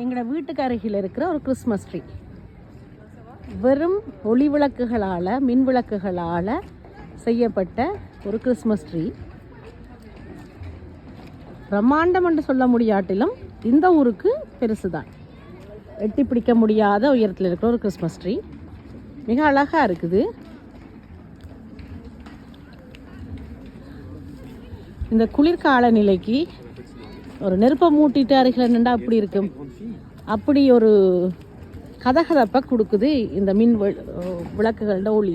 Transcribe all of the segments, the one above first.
எங்களோட வீட்டுக்கு அருகில் இருக்கிற ஒரு கிறிஸ்மஸ் ட்ரீ. வெறும் ஒளி விளக்குகளால் மின் விளக்குகளால் செய்யப்பட்ட ஒரு கிறிஸ்மஸ் ட்ரீ. பிரம்மாண்டம் என்று சொல்ல முடியாட்டிலும் இந்த ஊருக்கு பெருசு தான். எட்டி பிடிக்க முடியாத உயரத்தில் இருக்கிற ஒரு கிறிஸ்மஸ் ட்ரீ. மிக அழகாக இருக்குது. இந்த குளிர்கால நிலைக்கு ஒரு நெருப்பை மூட்டிட்டு அருகில் நின்றா அப்படி இருக்கும், அப்படி ஒரு கதகதப்பை கொடுக்குது இந்த மின் விளக்குகளோட ஒளி.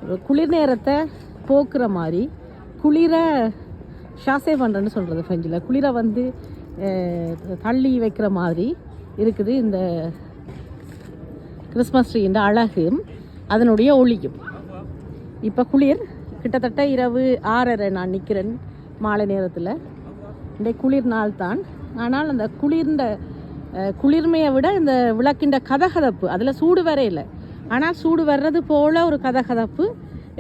ஒரு குளிர் நேரத்தை போக்குற மாதிரி, குளிரை ஷாசே பண்ணுறேன்னு சொல்கிறது ஃப்ரெஞ்சில், குளிரை வந்து தள்ளி வைக்கிற மாதிரி இருக்குது இந்த கிறிஸ்மஸ் ட்ரீன்ற அழகும் அதனுடைய ஒளியும். இப்போ குளிர் கிட்டத்தட்ட இரவு 6:30 நான் நிற்கிறேன் மாலை நேரத்தில். இந்த குளிர் நாள் தான், ஆனால் அந்த குளிர்மையை விட இந்த விளக்கின்ற கதகதப்பு, அதில் சூடு வர இல்லை, ஆனால் சூடு வர்றது போல் ஒரு கதகதப்பு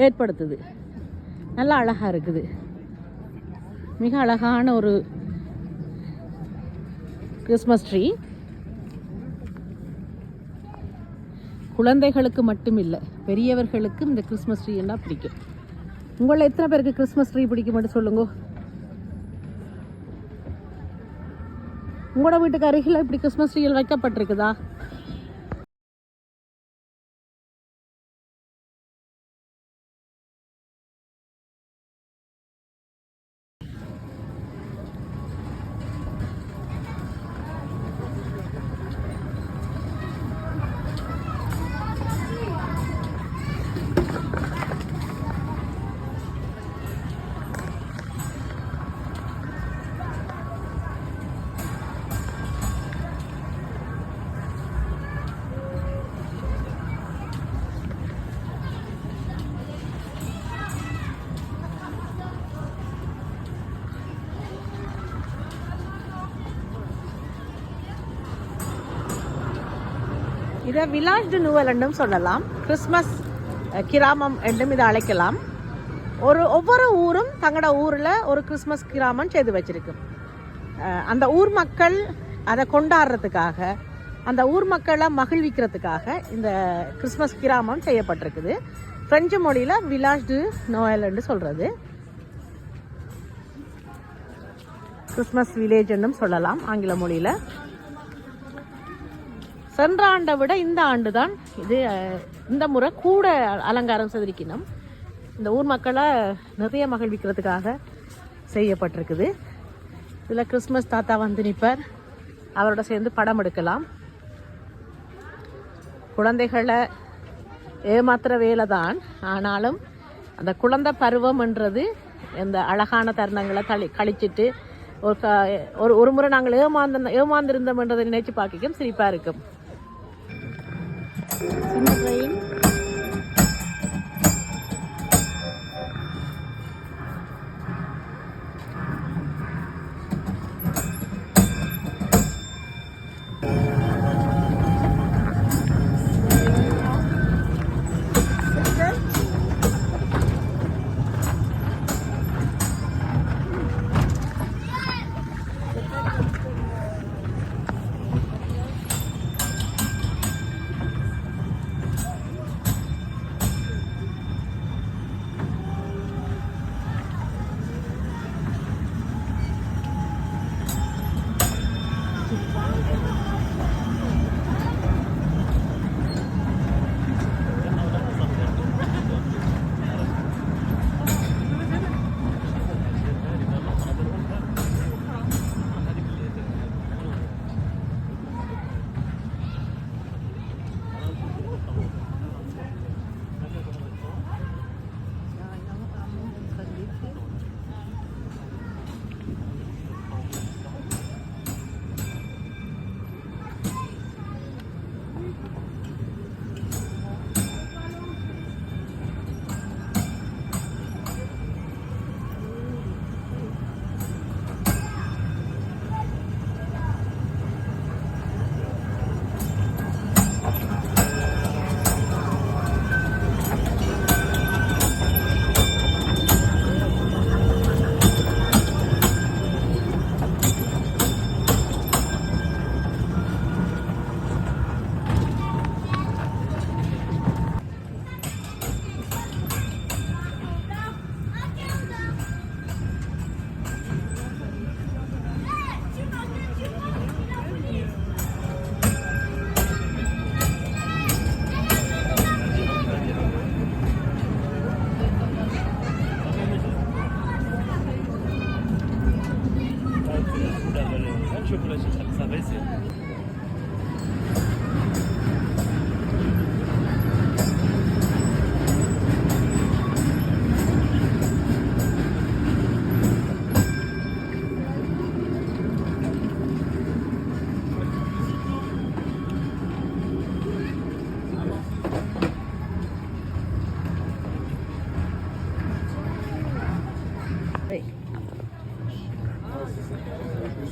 ஏற்படுத்துது. நல்லா அழகாக இருக்குது. மிக அழகான ஒரு கிறிஸ்மஸ் ட்ரீ. குழந்தைகளுக்கு மட்டும் இல்லை, பெரியவர்களுக்கும் இந்த கிறிஸ்மஸ் ட்ரீ எல்லாம் பிடிக்கும். உங்களில் எத்தனை பேருக்கு கிறிஸ்மஸ் ட்ரீ பிடிக்கும் மட்டும் சொல்லுங்க. உங்களோட வீட்டுக்கு அருகில் இப்படி கிறிஸ்மஸ் ட்ரீகள் வைக்கப்பட்டிருக்குதா? இதை விலாஜ் டு நூவல் என்றும் சொல்லலாம், கிறிஸ்மஸ் கிராமம் என்றும் இதை அழைக்கலாம். ஒவ்வொரு ஊரும் தங்களோட ஊரில் ஒரு கிறிஸ்மஸ் கிராமம் செய்து வச்சிருக்கு. அந்த ஊர் மக்கள் அதை கொண்டாடுறதுக்காக, அந்த ஊர் மக்களை மகிழ்விக்கிறதுக்காக இந்த கிறிஸ்மஸ் கிராமம் செய்யப்பட்டிருக்குது. பிரெஞ்சு மொழியில் விலாஜ் டு நோயல் என்று சொல்கிறது. கிறிஸ்மஸ் வில்லேஜ் என்றும் சொல்லலாம் ஆங்கில மொழியில். சென்ற ஆண்டை விட இந்த ஆண்டு தான் இது, இந்த முறை கூட அலங்காரம் செய்திருக்கணும். இந்த ஊர் மக்களை நிறைய மகிழ்விக்கிறதுக்காக செய்யப்பட்டிருக்குது. இதில் கிறிஸ்மஸ் தாத்தா வந்து நிற்பார், அவரோட சேர்ந்து படம் எடுக்கலாம். குழந்தைகளை ஏமாத்துற வேலை தான், ஆனாலும் அந்த குழந்தை பருவம்ன்றது இந்த அழகான தருணங்களை கழிச்சிட்டு ஒரு முறை நாங்கள் ஏமாந்திருந்தோம்ன்றதை நினைச்சு பார்க்கும் சிரிப்பாக இருக்கும். சின்ன ட்ரெயின்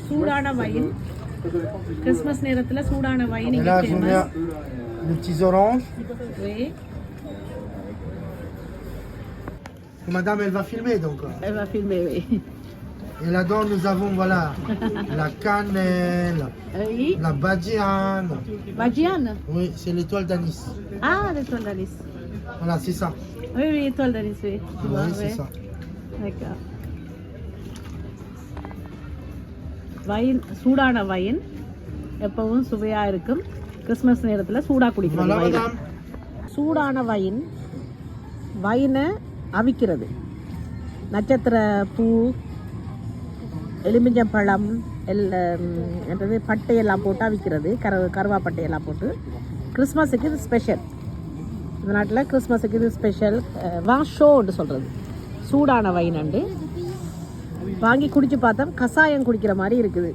சூடான வைன் கிறிஸ்மஸ் நேரத்துல சூடான வைன் Et இங்க là, je famous. mets les petits oranges. Oui. Et madame, elle va filmer donc. Elle va filmer, oui. Et là-dedans, nous avons voilà la cannelle, Oui. la badiane. Badiane. Oui, c'est l'étoile d'anis. Ah, l'étoile d'anis. Voilà, c'est ça. Oui, oui, étoile d'anis, oui. Tu vois, Oui, c'est oui. ça. D'accord. Wine சூடான wine எப்பவும் சுவையா இருக்கும். Christmas நேரத்துல சூடா குடிக்கிறது Voilà, wine. madame. சூடான வைனை அவிக்கிறது. நட்சத்திர பூ, எலுமிச்சம்பழம் என்னது பட்டையெல்லாம் போட்டு அவிக்கிறது. கருவாப்பட்டையெல்லாம் போட்டு கிறிஸ்மஸுக்கு இது ஸ்பெஷல். இந்த நாட்டில் கிறிஸ்மஸுக்கு இது ஸ்பெஷல். வாஷோன்னு சொல்கிறது சூடான வைனண்டு. வாங்கி குடிச்சு பார்த்தா கசாயம் குடிக்கிற மாதிரி இருக்குது.